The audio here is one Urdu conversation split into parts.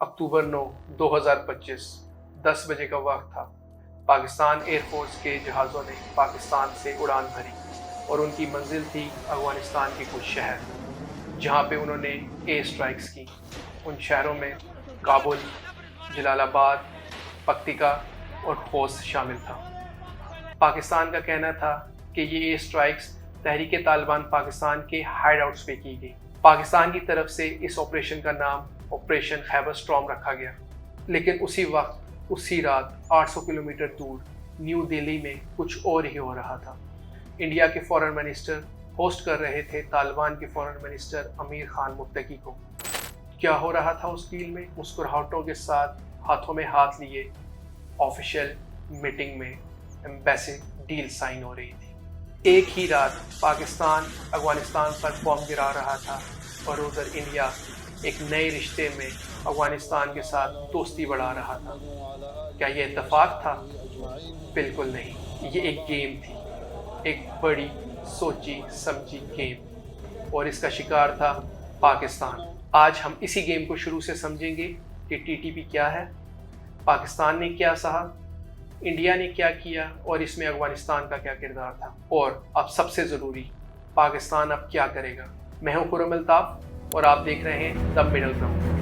اکتوبر 9 2025 10 بجے کا وقت تھا۔ پاکستان ایئر فورس کے جہازوں نے پاکستان سے اڑان بھری اور ان کی منزل تھی افغانستان کے کچھ شہر، جہاں پہ انہوں نے ایئر اسٹرائکس کی۔ ان شہروں میں کابل، جلال آباد، پکتیکا اور خوست شامل تھا۔ پاکستان کا کہنا تھا کہ یہ ایئر اسٹرائکس تحریک طالبان پاکستان کے ہائیڈ آؤٹس پہ کی گئی۔ پاکستان کی طرف سے اس آپریشن کا نام آپریشن خیبر اسٹارم رکھا گیا، لیکن اسی وقت اسی رات 800 کلومیٹر دور نیو دہلی میں کچھ اور ہی ہو رہا تھا۔ انڈیا کے فورن منسٹر ہوسٹ کر رہے تھے طالبان کے فورن منسٹر امیر خان متقی کو۔ کیا ہو رہا تھا اس ڈیل میں؟ مسکراہٹوں کے ساتھ ہاتھوں میں ہاتھ لیے آفیشیل میٹنگ میں ایمبیسی ڈیل سائن ہو رہی تھی۔ ایک ہی رات پاکستان افغانستان پر بم گرا رہا تھا اور ادھر انڈیا ایک نئے رشتے میں افغانستان کے ساتھ دوستی بڑھا رہا تھا۔ کیا یہ اتفاق تھا؟ بالکل نہیں، یہ ایک گیم تھی، ایک بڑی سوچی سمجھی گیم، اور اس کا شکار تھا پاکستان۔ آج ہم اسی گیم کو شروع سے سمجھیں گے کہ ٹی ٹی پی کیا ہے، پاکستان نے کیا سہا، انڈیا نے کیا کیا، اور اس میں افغانستان کا کیا کردار تھا، اور اب سب سے ضروری پاکستان اب کیا کرے گا۔ میں ہوں خرم الطاف اور آپ دیکھ رہے ہیں دی مڈل گراؤنڈ۔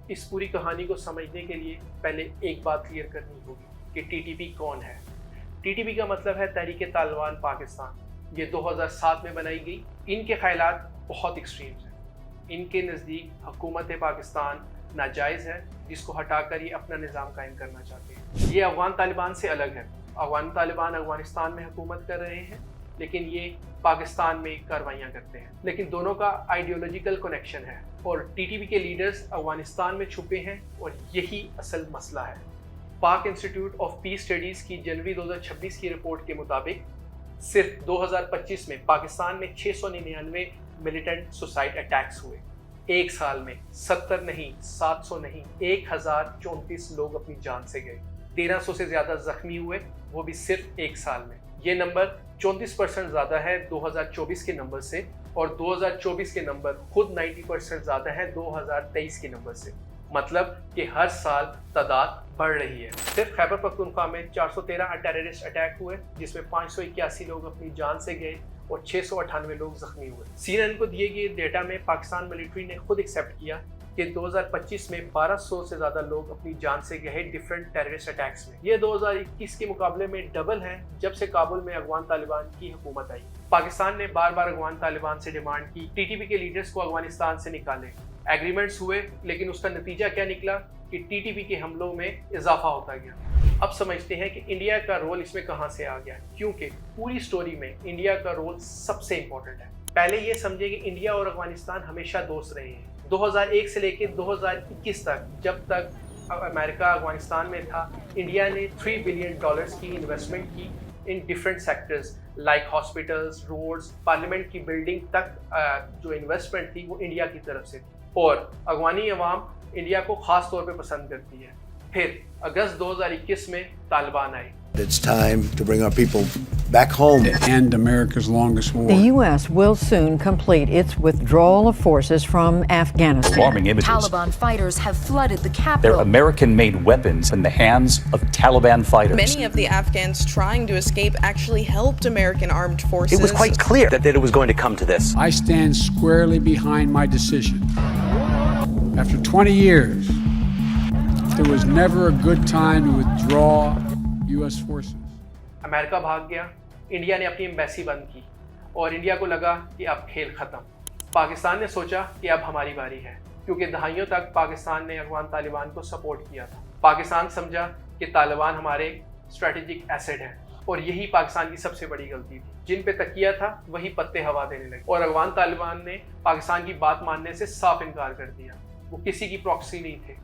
اس پوری کہانی کو سمجھنے کے لیے پہلے ایک بات کلیئر کرنی ہوگی کہ ٹی ٹی پی کون ہے۔ ٹی ٹی پی کا مطلب ہے تحریک طالبان پاکستان۔ یہ 2007 میں بنائی گئی۔ ان کے خیالات بہت ایکسٹریمز ہیں۔ ان کے نزدیک حکومت پاکستان ناجائز ہے، جس کو ہٹا کر یہ اپنا نظام قائم کرنا چاہتے ہیں۔ یہ افغان طالبان سے الگ ہے۔ افغان طالبان افغانستان میں حکومت کر رہے ہیں، لیکن یہ پاکستان میں کارروائیاں کرتے ہیں، لیکن دونوں کا آئیڈیولوجیکل کنیکشن ہے، اور ٹی ٹی پی کے لیڈرز افغانستان میں چھپے ہیں، اور یہی اصل مسئلہ ہے۔ پاک انسٹیٹیوٹ آف پیس اسٹڈیز کی جنوری 2026 کی رپورٹ کے مطابق صرف 2025 میں پاکستان میں 699 ملیٹنٹ سوسائڈ اٹیکس ہوئے۔ ایک سال میں 70 نہیں، 700 نہیں، 1034 لوگ اپنی جان سے گئے۔ 1300 سے زیادہ زخمی ہوئے، وہ بھی صرف ایک سال میں۔ یہ نمبر 34% زیادہ ہے 2024 کے نمبر سے، اور 2024 کے نمبر خود 90% زیادہ ہے 2023 کے نمبر سے۔ مطلب کہ ہر سال تعداد بڑھ رہی ہے۔ صرف خیبر پختونخوا میں 413 ٹیررسٹ اٹیک ہوئے، جس میں 581 لوگ اپنی جان سے گئے اور 698 لوگ زخمی ہوئے۔ سی این این کو دیے گئے ڈیٹا میں پاکستان ملٹری نے خود ایکسیپٹ کیا کہ 2025 میں 1200 سے زیادہ لوگ اپنی جان سے گئے ڈیفرنٹ ٹیررسٹ اٹیکس میں۔ یہ 2021 کے مقابلے میں ڈبل ہے، جب سے کابل میں افغان طالبان کی حکومت آئی۔ پاکستان نے بار بار افغان طالبان سے ڈیمانڈ کی ٹی ٹی پی کے لیڈرز کو افغانستان سے نکالیں۔ ایگریمنٹس ہوئے، لیکن اس کا نتیجہ کیا نکلا کہ ٹی ٹی پی کے حملوں میں اضافہ ہوتا گیا۔ اب سمجھتے ہیں کہ انڈیا کا رول اس میں کہاں سے آ گیا، کیونکہ پوری سٹوری میں انڈیا کا رول سب سے امپورٹنٹ ہے۔ پہلے یہ سمجھے کہ انڈیا اور افغانستان ہمیشہ دوست رہے ہیں۔ 2001 سے لے کے 2021 تک، جب تک امریکہ افغانستان میں تھا، انڈیا نے $3 بلین کی انویسٹمنٹ کی in different sectors like hospitals, roads, parliament کی بلڈنگ تک جو انویسٹمنٹ تھی وہ انڈیا کی طرف سے تھی، اور افغانی عوام انڈیا کو خاص طور پہ پسند کرتی ہے۔ پھر اگست 2021 میں طالبان آئے۔ It's time to bring our people back home. To end America's longest war. The U.S. will soon complete its withdrawal of forces from Afghanistan. Alarming images. Taliban fighters have flooded the They're capital. American-made weapons in the hands of Taliban fighters. Many of the Afghans trying to escape actually helped American armed forces. It was quite clear that it was going to come to this. I stand squarely behind my decision. After 20 years, there was never a good time to withdraw U.S. forces. امریکہ بھاگ گیا، انڈیا نے اپنی ایمبیسی بند کی، اور انڈیا کو لگا کہ اب کھیل ختم۔ پاکستان نے سوچا کہ اب ہماری باری ہے۔ کیونکہ دہائیوں تک پاکستان نے افغان طالبان کو سپورٹ کیا تھا۔ پاکستان سمجھا کہ طالبان ہمارے اسٹریٹجک ایسٹ ہیں، اور یہی پاکستان کی سب سے بڑی غلطی تھی۔ جن پہ تکیہ تھا وہی پتے ہوا دینے لگے، اور افغان طالبان نے پاکستان کی بات ماننے سے صاف انکار کر دیا۔ وہ کسی کی پراکسی نہیں تھے،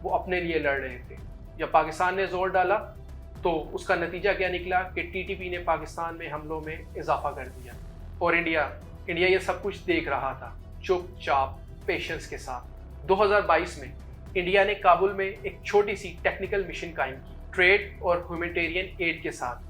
وہ اپنے لیے لڑ رہے تھے۔ جب پاکستان نے زور ڈالا تو اس کا نتیجہ کیا نکلا کہ ٹی ٹی پی نے پاکستان میں حملوں میں اضافہ کر دیا، اور انڈیا یہ سب کچھ دیکھ رہا تھا، چپ چاپ پیشنس کے ساتھ۔ 2022 میں انڈیا نے کابل میں ایک چھوٹی سی ٹیکنیکل مشن قائم کی، ٹریڈ اور ہیومینٹیرین ایڈ کے ساتھ،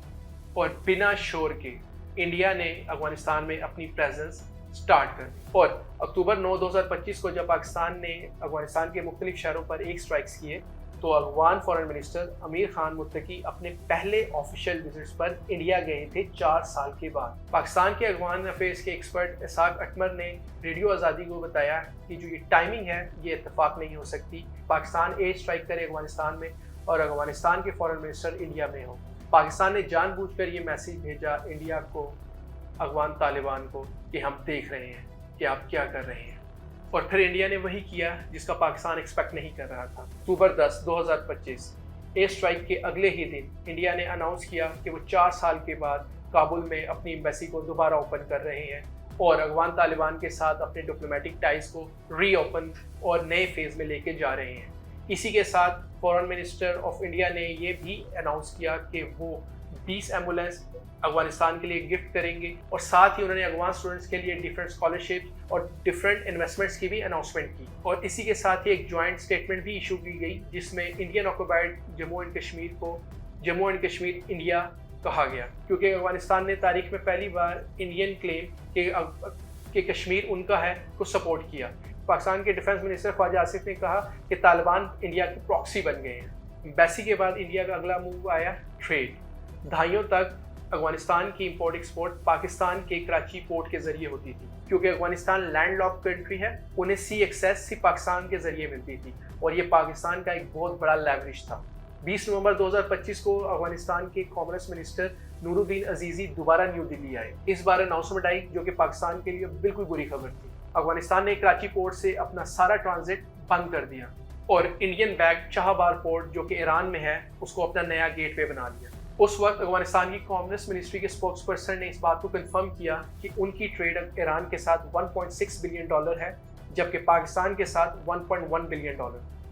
اور بنا شور کے انڈیا نے افغانستان میں اپنی پریزنس سٹارٹ کر دی۔ اور اکتوبر 9، 2025 کو جب پاکستان نے افغانستان کے مختلف شہروں پر ایک اسٹرائکس کیے تو افغان فارن منسٹر امیر خان متقی اپنے پہلے آفیشیل وزٹس پر انڈیا گئے تھے 4 سال کے بعد۔ پاکستان کے افغان افیئرز کے ایکسپرٹ اسحاق اٹمر نے ریڈیو آزادی کو بتایا کہ جو یہ ٹائمنگ ہے یہ اتفاق نہیں ہو سکتی، پاکستان ایئر اسٹرائک کرے افغانستان میں اور افغانستان کے فارن منسٹر انڈیا میں ہو۔ پاکستان نے جان بوجھ کر یہ میسیج بھیجا انڈیا کو، افغان طالبان کو، کہ ہم دیکھ رہے ہیں کہ آپ کیا کر رہے ہیں، اور پھر انڈیا نے وہی کیا جس کا پاکستان ایکسپیکٹ نہیں کر رہا تھا۔ اکتوبر 10، 2025 ایئر اسٹرائک کے اگلے ہی دن انڈیا نے اناؤنس کیا کہ وہ 4 سال کے بعد کابل میں اپنی ایمبیسی کو دوبارہ اوپن کر رہے ہیں اور افغان طالبان کے ساتھ اپنے ڈپلومیٹک ٹائز کو ری اوپن اور نئے فیز میں لے کے جا رہے ہیں۔ اسی کے ساتھ فارن منسٹر آف انڈیا نے یہ بھی اناؤنس کیا کہ وہ 20 ایمبولینس افغانستان کے لیے گفٹ کریں گے، اور ساتھ ہی انہوں نے افغان اسٹوڈنٹس کے لیے ڈفرینٹ اسکالرشپ اور ڈفرینٹ انویسٹمنٹس کی بھی اناؤنسمنٹ کی۔ اور اسی کے ساتھ ہی ایک جوائنٹ اسٹیٹمنٹ بھی ایشو کی گئی جس میں Indian occupied Jammu and Kashmir کو جموں اینڈ کشمیر انڈیا کہا گیا، کیونکہ افغانستان نے تاریخ میں پہلی بار انڈین کلیم کہ کشمیر ان کا ہے کو سپورٹ کیا۔ پاکستان کے ڈیفنس منسٹر خواجہ آصف نے کہا کہ طالبان انڈیا کی پراکسی بن گئے ہیں۔ ایمبیسی کے بعد انڈیا کا اگلا موو آیا ٹریڈ۔ دہائیوں تک افغانستان کی امپورٹ ایکسپورٹ پاکستان کے کراچی پورٹ کے ذریعے ہوتی تھی، کیونکہ افغانستان لینڈ لاک کنٹری ہے، انہیں سی ایکسیس سی پاکستان کے ذریعے ملتی تھی، اور یہ پاکستان کا ایک بہت بڑا لیوریج تھا۔ 20 نومبر 2025 کو افغانستان کے کامرس منسٹر نور الدین عزیزی دوبارہ نیو دلی آئے۔ اس بار اناؤنسمنٹ آئی جو کہ پاکستان کے لیے بالکل بری خبر تھی۔ افغانستان نے کراچی پورٹ سے اپنا سارا ٹرانزٹ بند کر دیا، اور انڈین بیک چاہبار پورٹ جو کہ ایران میں ہے اس کو اپنا نیا گیٹ وے بنا لیا۔ اس وقت افغانستان کی کامرس منسٹری کے اسپوکس پرسن نے اس بات کو کنفرم کیا کہ ان کی ٹریڈ ایران کے ساتھ $1.6 بلین ہے، جبکہ پاکستان کے ساتھ $1.1 بلین۔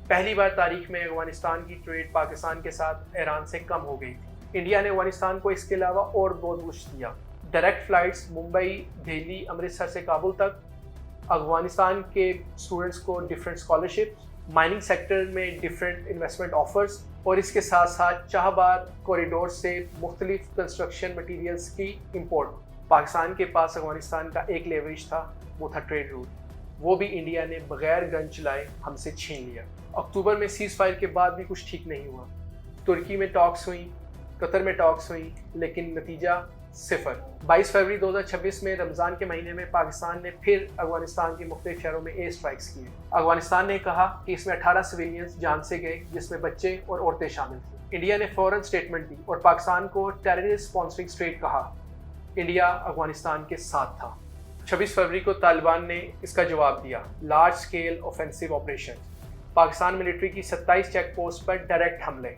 پہلی بار تاریخ میں افغانستان کی ٹریڈ پاکستان کے ساتھ ایران سے کم ہو گئی تھی۔ انڈیا نے افغانستان کو اس کے علاوہ اور بہت کچھ دیا، ڈائریکٹ فلائٹس ممبئی، دہلی، امرتسر سے کابل تک، افغانستان کے اسٹوڈنٹس کو ڈفرینٹ اسکالرشپ، مائننگ سیکٹر میں ڈفرینٹ انویسٹمنٹ آفرز، اور اس کے ساتھ ساتھ چاہبار کوریڈور سے مختلف کنسٹرکشن مٹیریلز کی امپورٹ۔ پاکستان کے پاس افغانستان کا ایک لیوریج تھا، وہ تھا ٹریڈ روٹ، وہ بھی انڈیا نے بغیر گن چلائے ہم سے چھین لیا۔ اکتوبر میں سیز فائر کے بعد بھی کچھ ٹھیک نہیں ہوا۔ ترکی میں ٹاکس ہوئیں، قطر میں ٹاکس ہوئیں، لیکن نتیجہ صفر۔ 22 فروری 2026 میں رمضان کے مہینے میں پاکستان نے پھر افغانستان کے مختلف شہروں میں ایئر اسٹرائکس کیے۔ افغانستان نے کہا کہ اس میں 18 سویلینز جان سے گئے، جس میں بچے اور عورتیں شامل تھیں۔ انڈیا نے فوراً سٹیٹمنٹ دی اور پاکستان کو ٹیررسٹ اسپانسرنگ اسٹیٹ کہا۔ انڈیا افغانستان کے ساتھ تھا۔ 26 فروری کو طالبان نے اس کا جواب دیا، large scale آفینسو operation. Pakistan military کی 27 چیک پوسٹ پر ڈائریکٹ حملے۔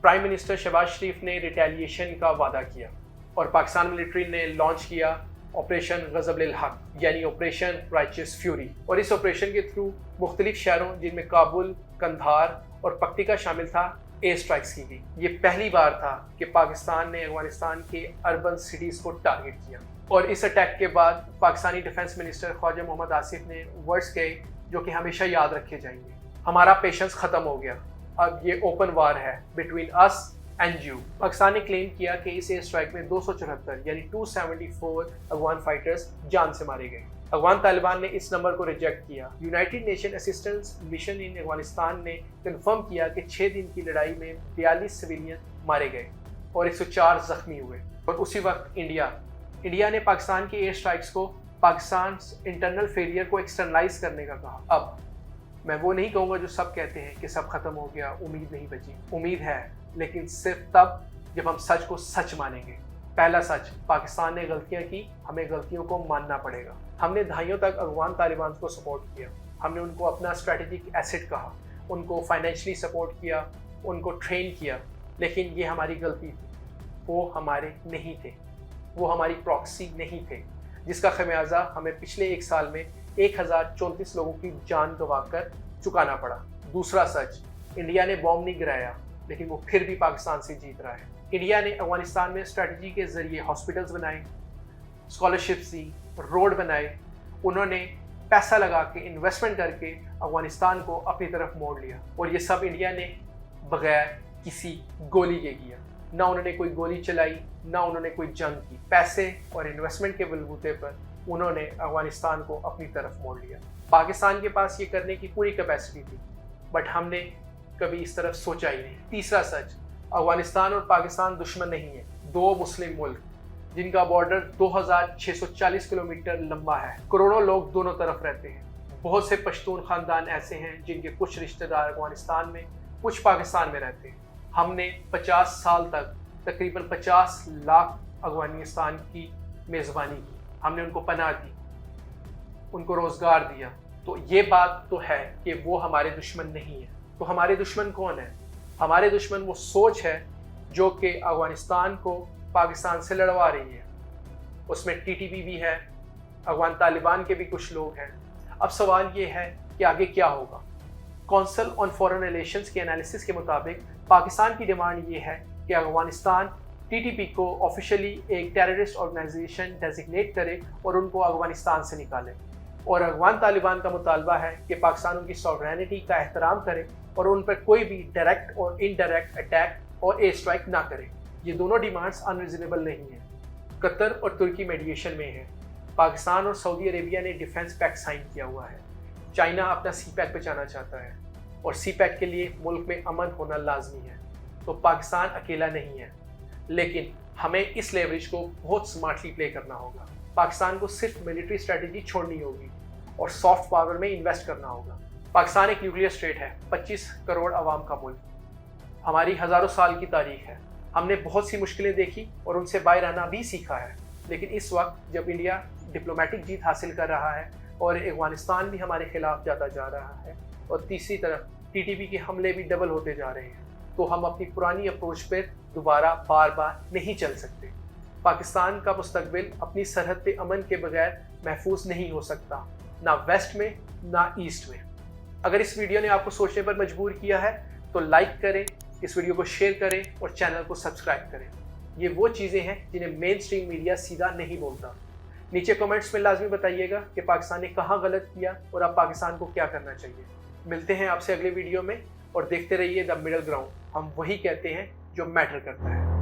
پرائم منسٹر شہباز شریف نے ریٹیلیشن کا وعدہ کیا، اور پاکستان ملٹری نے لانچ کیا آپریشن غضب الحق، یعنی آپریشن رائچس فیوری، اور اس آپریشن کے تھرو مختلف شہروں جن میں کابل، قندھار اور پکتیکا شامل تھا ایئر اسٹرائکس کی گئی۔ یہ پہلی بار تھا کہ پاکستان نے افغانستان کے اربن سٹیز کو ٹارگٹ کیا، اور اس اٹیک کے بعد پاکستانی ڈیفنس منسٹر خواجہ محمد آصف نے ورڈز کہے جو کہ ہمیشہ یاد رکھے جائیں گے، ہمارا پیشنس ختم ہو گیا، اب یہ اوپن وار ہے between us and you. Pakistan نے کلیم کیا کہ اس ایئر اسٹرائک میں 274 یعنی 274 افغان فائٹرز جان سے مارے گئے۔ افغان طالبان نے اس نمبر کو ریجیکٹ کیا۔ یونائٹڈ نیشن اسسٹنس مشن ان افغانستان نے کنفرم کیا کہ 6 دن کی لڑائی میں 42 سویلین مارے گئے اور 104 زخمی ہوئے۔ اور اسی وقت انڈیا نے پاکستان کی ایئر اسٹرائکس کو پاکستان انٹرنل فیلئر کو ایکسٹرنلائز کرنے کا کہا۔ اب میں وہ نہیں کہوں گا جو سب کہتے ہیں کہ سب ختم ہو گیا، امید نہیں بچی۔ امید ہے، لیکن صرف تب جب ہم سچ کو سچ مانیں گے۔ پہلا سچ، پاکستان نے غلطیاں کی، ہمیں غلطیوں کو ماننا پڑے گا۔ ہم نے دہائیوں تک افغان طالبان کو سپورٹ کیا، ہم نے ان کو اپنا اسٹریٹجک ایسٹ کہا، ان کو فائنینشلی سپورٹ کیا، ان کو ٹرین کیا، لیکن یہ ہماری غلطی تھی۔ وہ ہمارے نہیں تھے، وہ ہماری پراکسی نہیں تھے، جس کا خمیازہ ہمیں پچھلے ایک سال میں 1034 لوگوں کی جان گنوا کر چکانا پڑا۔ دوسرا سچ، انڈیا نے بوم نہیں گرایا، لیکن وہ پھر بھی پاکستان سے جیت رہا ہے۔ انڈیا نے افغانستان میں اسٹریٹجی کے ذریعے ہاسپٹلز بنائے، اسکالرشپس دی، روڈ بنائے، انہوں نے پیسہ لگا کے انویسٹمنٹ کر کے افغانستان کو اپنی طرف موڑ لیا، اور یہ سب انڈیا نے بغیر کسی گولی کے کیا۔ نہ انہوں نے کوئی گولی چلائی، نہ انہوں نے کوئی جنگ کی، پیسے اور انویسٹمنٹ کے بلبوتے پر انہوں نے افغانستان کو اپنی طرف موڑ لیا۔ پاکستان کے پاس یہ کرنے کی پوری کیپیسٹی تھی، بٹ ہم نے کبھی اس طرف سوچا ہی نہیں۔ تیسرا سچ، افغانستان اور پاکستان دشمن نہیں ہیں، دو مسلم ملک جن کا بارڈر 2640 کلومیٹر لمبا ہے، کروڑوں لوگ دونوں طرف رہتے ہیں۔ بہت سے پشتون خاندان ایسے ہیں جن کے کچھ رشتہ دار افغانستان میں، کچھ پاکستان میں رہتے ہیں۔ ہم نے 50 سال تک تقریباً 50 لاکھ افغانستان کی میزبانی کی، ہم نے ان کو پناہ دی، ان کو روزگار دیا۔ تو یہ بات تو ہے کہ وہ ہمارے دشمن نہیں ہیں۔ تو ہمارے دشمن کون ہیں؟ ہمارے دشمن وہ سوچ ہے جو کہ افغانستان کو پاکستان سے لڑوا رہی ہے۔ اس میں ٹی ٹی پی بھی ہے، افغان طالبان کے بھی کچھ لوگ ہیں۔ اب سوال یہ ہے کہ آگے کیا ہوگا؟ کونسل آن فارن ریلیشنز کے انالیسس کے مطابق پاکستان کی ڈیمانڈ یہ ہے کہ افغانستان ٹی ٹی پی کو آفیشلی ایک ٹیررسٹ آرگنائزیشن ڈیزگنیٹ کرے اور ان کو افغانستان سے نکالے، اور افغان طالبان کا مطالبہ ہے کہ پاکستان ان کی سوورینٹی کا احترام کرے اور ان پر کوئی بھی ڈائریکٹ اور انڈائریکٹ اٹیک اور ایئر اسٹرائک نہ کرے۔ یہ دونوں ڈیمانڈز انریزنیبل نہیں ہیں۔ قطر اور ترکی میڈیشن میں ہیں، پاکستان اور سعودی عربیہ نے ڈیفنس پیکٹ سائن کیا ہوا ہے، چائنا اپنا سی پیک بچانا چاہتا ہے، اور سی پیک کے لیے ملک میں امن ہونا لازمی ہے۔ تو پاکستان اکیلا نہیں ہے، لیکن ہمیں اس لیوریج کو بہت سمارٹلی پلے کرنا ہوگا۔ پاکستان کو صرف ملٹری اسٹریٹجی چھوڑنی ہوگی اور سافٹ پاور میں انویسٹ کرنا ہوگا۔ پاکستان ایک نیوکلیئر اسٹیٹ ہے، 25 کروڑ عوام کا ملک، ہماری ہزاروں سال کی تاریخ ہے، ہم نے بہت سی مشکلیں دیکھی اور ان سے باہر آنا بھی سیکھا ہے۔ لیکن اس وقت جب انڈیا ڈپلومیٹک جیت حاصل کر رہا ہے اور افغانستان بھی ہمارے خلاف جاتا جا رہا ہے، اور تیسری طرف ٹی ٹی پی کے حملے بھی ڈبل ہوتے جا رہے ہیں، تو ہم اپنی پرانی اپروچ پر دوبارہ بار بار نہیں چل سکتے۔ پاکستان کا مستقبل اپنی سرحد پہ امن کے بغیر محفوظ نہیں ہو سکتا، نہ ویسٹ میں نہ ایسٹ میں۔ اگر اس ویڈیو نے آپ کو سوچنے پر مجبور کیا ہے تو لائک کریں، اس ویڈیو کو شیئر کریں اور چینل کو سبسکرائب کریں۔ یہ وہ چیزیں ہیں جنہیں مین اسٹریم میڈیا سیدھا نہیں بولتا۔ نیچے کمنٹس میں لازمی بتائیے گا کہ پاکستان نے کہاں غلط کیا اور اب پاکستان کو کیا کرنا چاہیے۔ ملتے ہیں آپ سے اگلے ویڈیو میں، اور دیکھتے رہیے دا مڈل گراؤنڈ، ہم وہی کہتے ہیں جو میٹر کرتا ہے۔